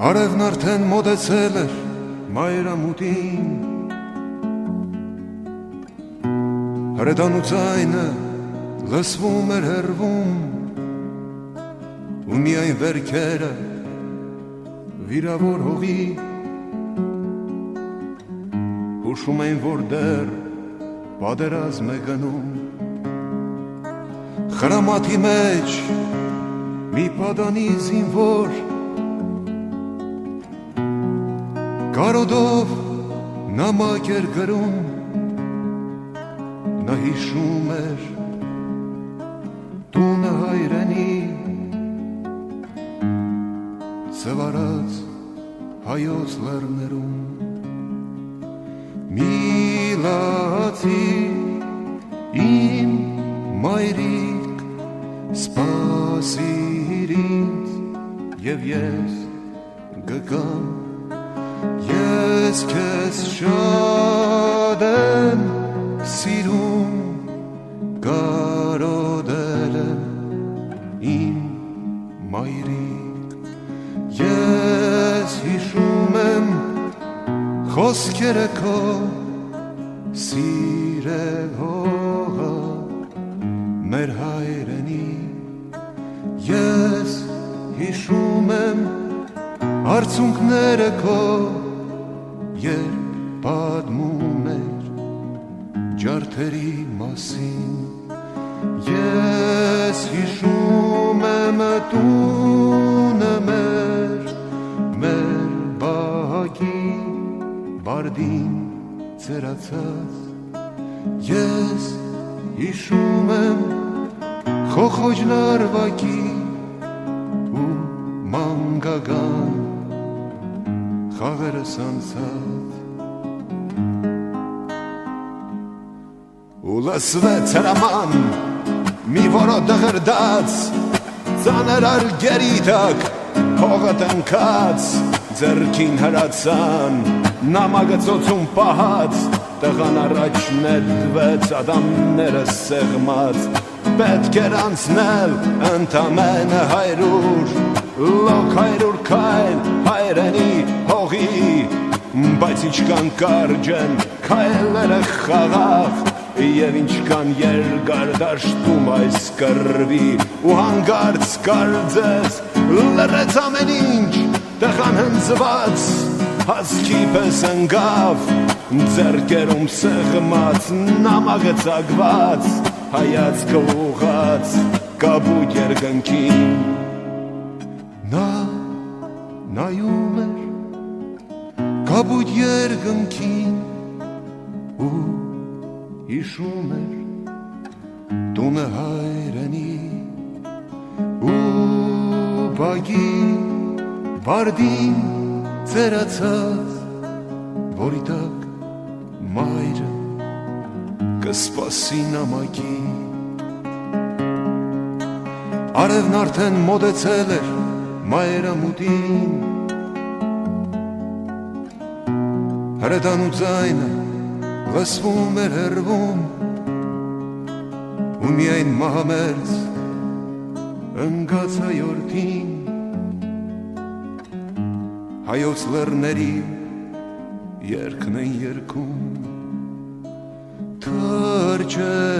Արևն արդեն մոտեցել էր մայրամուտին, հրետանու ձայնը լսվում էր հեռվում, ու միայն վերքերը վիրավոր հողի հուշում էին, որ դեռ պատերազմ է գնում։ Խրամատի մեջ մի պատանի զինվոր կարոդով նամակ էր գրում, նա հիշում էր տունը հայրենի, ծվարած հայոց լեռներում։ Միլացի իմ մայրիկ, սպասիր ինձ և ես գգամ, ես քեզ շատ եմ սիրում, կարոտել եմ իմ մայրիկ, ես հիշում եմ խոսքերը քո, սիրել հողը մեր հայրենի, ես հիշում եմ արցունքները քո, երբ պատմում էր ջարդերի մասին, ես հիշում եմ տունը մեր բահակի բարդին ծերացած, ես հիշում եմ խոխոջ լարվակի ու մանգագան խաղերս անցած, ու լսվեց հրաման մի որոտ դղրդաց, ծանր արգերի տակ հողը տնքած, ձեռքին հրացան նամակը ծոցում պահած, տղան առաջ նետվեց ադամները սեղմած, պետք էր անցնել ընդամենը 100, լոք 100 քայլ հայրենի հողի, բայց ինչքան կարճ են քայլերը խաղաղ, և ինչքան երկար դաշտում այս կռվի, ու հանկարծ կարծես լռեց ամեն ինչ, տղան հնձված հասքի պես ընկավ, ձեռքերում սեղմած նամակը ծակված, հայացքը ուղղած կապույտ երկնքին, նա նայում էր կապույտ երկնքին ու հիշում էր տունը հայրենի ու բագի բարդին ծերացած, որի տակ մայրը կսպասի նամակի։ Արևն արդեն մոտեցել էր մայրամուտին, հրետանու ձայնը լսվում էր հեռվում, ու միայն մահամերձ ընկած հայորդին հայոց լեռների երգն են երգում, թրջել